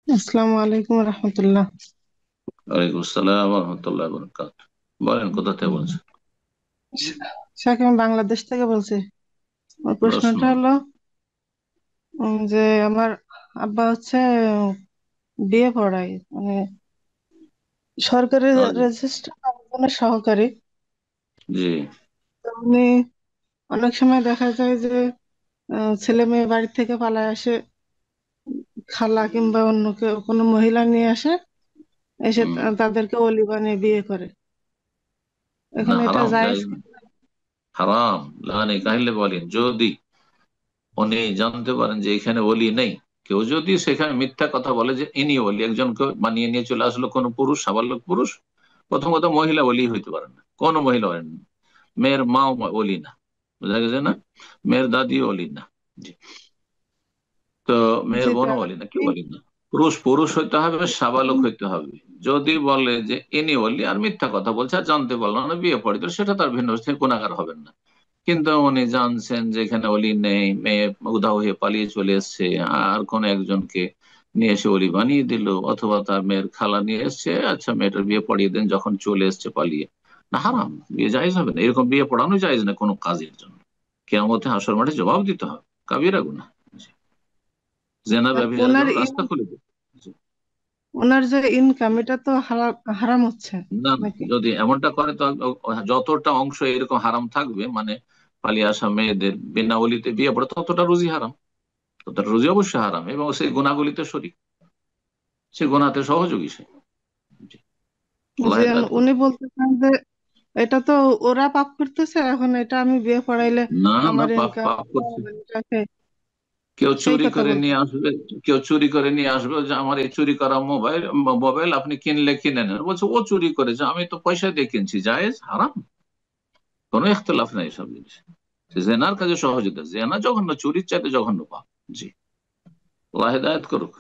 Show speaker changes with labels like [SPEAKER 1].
[SPEAKER 1] আসসালামু আলাইকুম রহমতুল্লাহ।
[SPEAKER 2] ওয়ালাইকুম আসসালাম রহমতুল্লাহ বরকাত। বলেন, কোথা থেকে বলছেন?
[SPEAKER 1] শাকিব, আমি বাংলাদেশ থেকে বলছি। আমার
[SPEAKER 2] প্রশ্ন।
[SPEAKER 1] প্রশ্নটা হলো যে আমার আব্বা হচ্ছে বিয়ে পড়ায়, মানে সরকারি
[SPEAKER 2] জি।
[SPEAKER 1] রেজিস্ট্রার সহকারী।
[SPEAKER 2] জি।
[SPEAKER 1] তো উনি অনেক সময় দেখা যায় যে ছেলে মেয়ে বাড়ি থেকে পালায় আসে, খালা কিংবা অন্য কেউ কোনো মহিলা নিয়ে আসে, এসে
[SPEAKER 2] হুম।
[SPEAKER 1] তাদেরকে অলি বানিয়ে বিয়ে করে।
[SPEAKER 2] না,
[SPEAKER 1] এখানে এটা
[SPEAKER 2] হারাম,
[SPEAKER 1] জায়েজ
[SPEAKER 2] জায়েজ
[SPEAKER 1] কি?
[SPEAKER 2] না। হারাম। লাগানে কাহিলে বলেন, যদি উনি জানতে পারেন যে এখানে ওলি নেই, কেউ যদি সেখানে মিথ্যা কথা বলে যে ইনি ওলি, একজনকে বানিয়ে নিয়ে চলে আসলো কোনো পুরুষ, সাবালক পুরুষ। প্রথম কথা, মহিলা ওলি হইতে পারে না, কোনো মহিলা ওলি না। মেয়ের মাও ওলি না। বুঝা গেছে না? মেয়ের দাদি ওলি না। জি। তো মেয়ের
[SPEAKER 1] যেটা
[SPEAKER 2] বোনও বলি না, কেউ বলি না। পুরুষ পুরুষ হইতে হবে, সাবালক হইতে হবে। যদি বলে যে ইনি বললি আর মিথ্যা কথা বলছে আর জানতে পারলো না, বিয়ে পড়ি, তো সেটা তার ভিন্ন বিষয়, গুণাগার হবেন না। কিন্তু উনি জানছেন যে এখানে অলি নেই, মেয়ে উধাও হয়ে পালিয়ে চলে এসছে, আর কোন একজনকে নিয়ে এসে অলি বানিয়ে দিল, অথবা তার মেয়ের খালা নিয়ে এসছে, আচ্ছা মেয়েটার বিয়ে পড়িয়ে দেন, যখন চলে এসছে পালিয়ে। না, হারাম, বিয়ে জায়েজ হবে না, এরকম বিয়ে পড়ানো জায়েজ না কোনো কাজের জন্য। কেয়ামতে হাসর মাঠে জবাব দিতে হবে, কাবিরা গুনাহ। জেনা
[SPEAKER 1] আর
[SPEAKER 2] ব্যভিচারের
[SPEAKER 1] ওনার
[SPEAKER 2] জন্য রাস্তা খুলে দেবে।
[SPEAKER 1] ওনার যে ইনকাম, এটা তো হারাম হচ্ছে
[SPEAKER 2] না,
[SPEAKER 1] নাকি?
[SPEAKER 2] যদি এমনটা করে তো যতটা অংশ এরকম হারাম থাকবে, মানে পালিয়ে আসা মেয়েদের বিনা বলিতে বিয়ে পড়ে, ততটা রুজি হারাম। ততটা রুজি অবশ্যই হারাম, এবং সেই গুণাগুলিতে শরীক, সে গুণাতে সহযোগী সে। জি। আল্লাহ
[SPEAKER 1] যে
[SPEAKER 2] হেদায়েত
[SPEAKER 1] উনি
[SPEAKER 2] করুন।
[SPEAKER 1] বলতেছেন যে এটা তো ওরা পাপ করতেছে, এখন এটা আমি বিয়ে পড়াইলে
[SPEAKER 2] না, না,
[SPEAKER 1] আমার
[SPEAKER 2] পাপ
[SPEAKER 1] ইনকাম
[SPEAKER 2] পাপ করছে।
[SPEAKER 1] এটাকে,
[SPEAKER 2] কেউ
[SPEAKER 1] সেই
[SPEAKER 2] চুরি
[SPEAKER 1] কথা
[SPEAKER 2] করে
[SPEAKER 1] বলতে।
[SPEAKER 2] নিয়ে আসবে, কেউ চুরি করে নিয়ে আসবে যে আমার এই চুরি করা মোবাইল মোবাইল আপনি কিনলে কিনে নেন, বলছে ও চুরি করেছে, আমি তো পয়সা দিয়ে কিনছি, জায়েজ, হারাম, কোনো ইখতলাফ নেই সব জিনিস। জেনার কাজে সহযোগিতা, জেনা জঘন্য, চুরির চাইতে জঘন্য পাপ। জি। আল্লাহ হেদায়েত করুক।